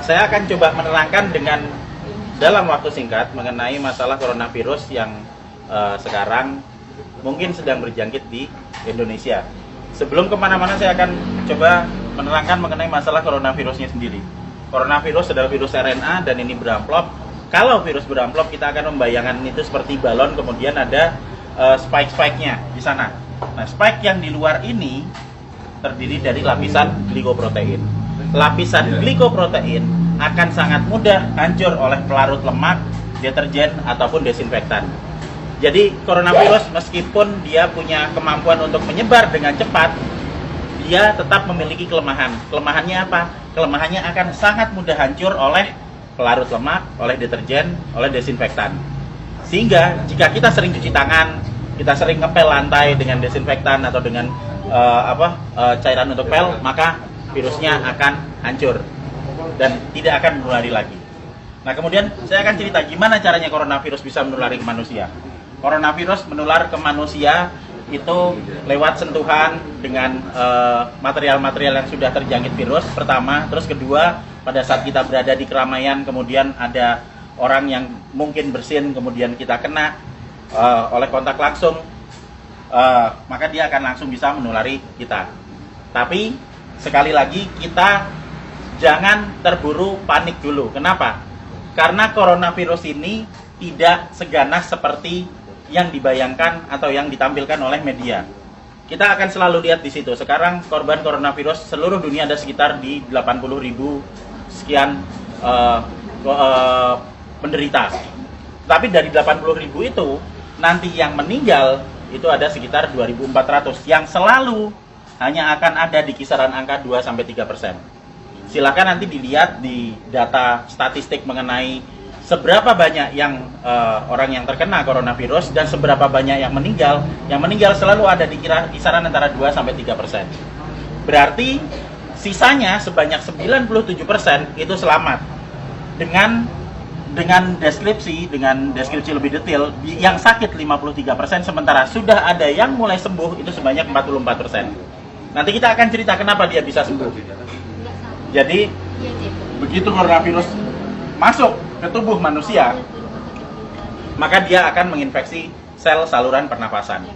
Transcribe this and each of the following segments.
Saya akan coba menerangkan dengan dalam waktu singkat mengenai masalah coronavirus yang sekarang mungkin sedang berjangkit di Indonesia. Sebelum kemana-mana, saya akan coba menerangkan mengenai masalah coronavirusnya sendiri. Coronavirus adalah virus RNA dan ini beramplop. Kalau virus beramplop, kita akan membayangkan itu seperti balon, kemudian ada spike-spike-nya di sana. Nah, spike yang di luar ini terdiri dari lapisan glikoprotein. Lapisan glikoprotein akan sangat mudah hancur oleh pelarut lemak, deterjen, ataupun desinfektan. Jadi coronavirus meskipun dia punya kemampuan untuk menyebar dengan cepat, dia tetap memiliki kelemahan. Kelemahannya apa? Kelemahannya akan sangat mudah hancur oleh pelarut lemak, oleh deterjen, oleh desinfektan. Sehingga jika kita sering cuci tangan, kita sering ngepel lantai dengan desinfektan atau dengan cairan untuk pel, maka virusnya akan hancur dan tidak akan menulari lagi. Nah, kemudian saya akan cerita gimana caranya coronavirus bisa menulari ke manusia. Coronavirus menular ke manusia itu lewat sentuhan dengan material-material yang sudah terjangkit virus pertama, terus kedua pada saat kita berada di keramaian, kemudian ada orang yang mungkin bersin, kemudian kita kena oleh kontak langsung, maka dia akan langsung bisa menulari kita. Tapi sekali lagi kita jangan terburu panik dulu. Kenapa? Karena coronavirus ini tidak seganas seperti yang dibayangkan atau yang ditampilkan oleh media. Kita akan selalu lihat di situ. Sekarang korban coronavirus seluruh dunia ada sekitar di 80.000 sekian penderita. Tapi dari 80.000 itu nanti yang meninggal itu ada sekitar 2.400 yang selalu hanya akan ada di kisaran angka 2-3%. Silakan nanti dilihat di data statistik mengenai seberapa banyak yang orang yang terkena coronavirus dan seberapa banyak yang meninggal. Yang meninggal selalu ada di kisaran antara 2-3%. Berarti sisanya sebanyak 97% itu selamat. Dengan deskripsi lebih detail, yang sakit 53%, sementara sudah ada yang mulai sembuh itu sebanyak 44%. Nanti kita akan cerita kenapa dia bisa sembuh. Jadi begitu coronavirus masuk ke tubuh manusia, maka dia akan menginfeksi sel saluran pernapasan.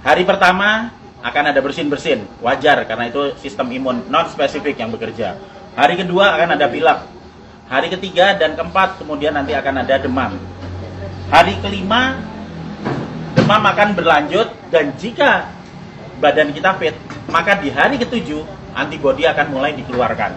Hari pertama akan ada bersin-bersin, wajar karena itu sistem imun non spesifik yang bekerja. Hari kedua akan ada pilek. Hari ketiga dan keempat kemudian nanti akan ada demam. Hari kelima demam akan berlanjut, dan jika badan kita fit, maka di hari ketujuh antibodi akan mulai dikeluarkan.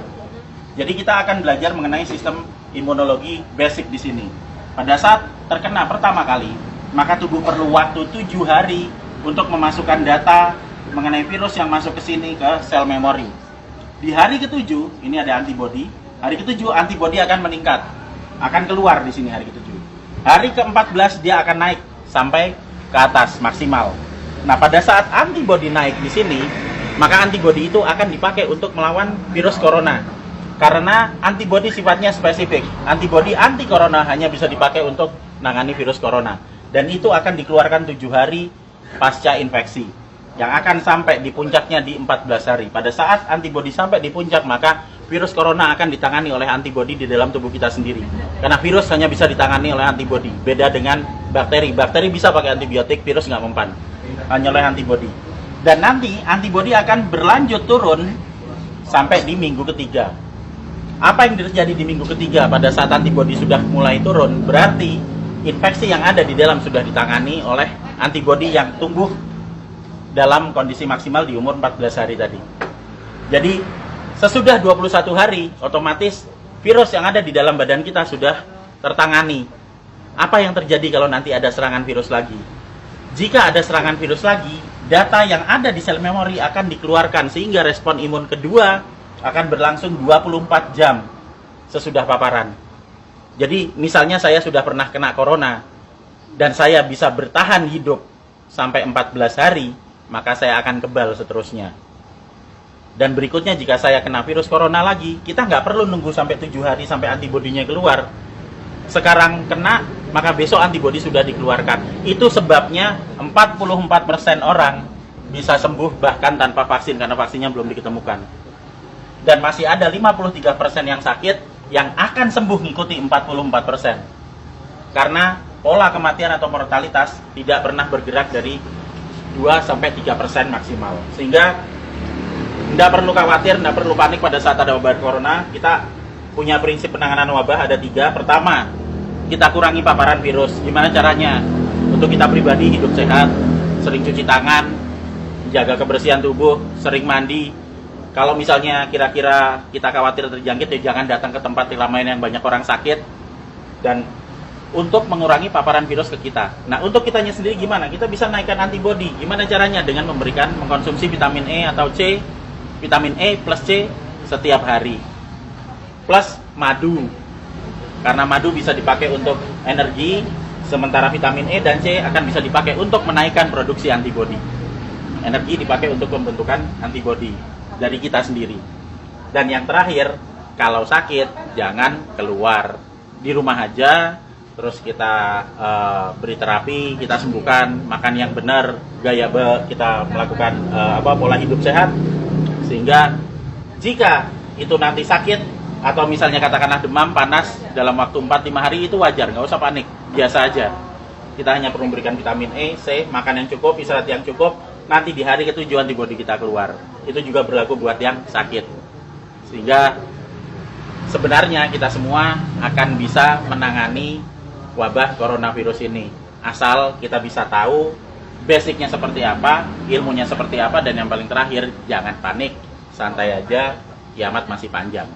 Jadi kita akan belajar mengenai sistem imunologi basic di sini. Pada saat terkena pertama kali, maka tubuh perlu waktu 7 hari untuk memasukkan data mengenai virus yang masuk ke sini ke sel memori. Di hari ke-7 ini ada antibodi. Hari ke-7 antibodi akan meningkat, akan keluar di sini hari ke-7. Hari ke-14 dia akan naik sampai ke atas maksimal. Nah, pada saat antibodi naik di sini, maka antibodi itu akan dipakai untuk melawan virus corona. Karena antibodi sifatnya spesifik. Antibodi anti corona hanya bisa dipakai untuk menangani virus corona. Dan itu akan dikeluarkan 7 hari pasca infeksi, yang akan sampai di puncaknya di 14 hari. Pada saat antibodi sampai di puncak, maka virus corona akan ditangani oleh antibodi di dalam tubuh kita sendiri. Karena virus hanya bisa ditangani oleh antibodi. Beda dengan bakteri. Bakteri bisa pakai antibiotik, virus nggak mempan. Hanya oleh antibodi. Dan nanti antibodi akan berlanjut turun sampai di minggu ketiga. Apa yang terjadi di minggu ketiga pada saat antibodi sudah mulai turun? Berarti infeksi yang ada di dalam sudah ditangani oleh antibodi yang tumbuh dalam kondisi maksimal di umur 14 hari tadi. Jadi sesudah 21 hari, otomatis virus yang ada di dalam badan kita sudah tertangani. Apa yang terjadi kalau nanti ada serangan virus lagi? Jika ada serangan virus lagi, data yang ada di sel memori akan dikeluarkan sehingga respon imun kedua akan berlangsung 24 jam sesudah paparan. Jadi misalnya saya sudah pernah kena corona dan saya bisa bertahan hidup sampai 14 hari, maka saya akan kebal seterusnya. Dan berikutnya jika saya kena virus corona lagi, kita nggak perlu nunggu sampai 7 hari sampai antibodinya keluar. Sekarang kena, maka besok antibodi sudah dikeluarkan. Itu sebabnya 44% orang bisa sembuh bahkan tanpa vaksin, karena vaksinnya belum diketemukan. Dan masih ada 53% yang sakit yang akan sembuh ngikuti 44%. Karena pola kematian atau mortalitas tidak pernah bergerak dari 2-3% maksimal. Sehingga tidak perlu khawatir, tidak perlu panik pada saat ada wabah corona. Kita punya prinsip penanganan wabah ada 3. Pertama, kita kurangi paparan virus. Gimana caranya? Untuk kita pribadi hidup sehat, sering cuci tangan, jaga kebersihan tubuh, sering mandi. Kalau misalnya kira-kira kita khawatir terjangkit, ya jangan datang ke tempat keramaian yang banyak orang sakit. Dan untuk mengurangi paparan virus ke kita. Nah, untuk kitanya sendiri gimana? Kita bisa naikkan antibodi. Gimana caranya? Dengan mengkonsumsi vitamin E atau C, vitamin E plus C setiap hari. Plus madu. Karena madu bisa dipakai untuk energi, sementara vitamin E dan C akan bisa dipakai untuk menaikkan produksi antibodi. Energi dipakai untuk pembentukan antibodi dari kita sendiri. Dan yang terakhir, kalau sakit jangan keluar, di rumah aja. Terus kita beri terapi, kita sembuhkan, makan yang benar, kita melakukan pola hidup sehat, sehingga jika itu nanti sakit atau misalnya katakanlah demam, panas dalam waktu 4-5 hari, itu wajar, nggak usah panik, biasa aja. Kita hanya perlu memberikan vitamin E, C, makan yang cukup, istirahat yang cukup, nanti di hari ketujuh antibodi kita keluar. Itu juga berlaku buat yang sakit. Sehingga sebenarnya kita semua akan bisa menangani wabah coronavirus ini, asal kita bisa tahu basicnya seperti apa, ilmunya seperti apa, dan yang paling terakhir jangan panik, santai aja, kiamat masih panjang.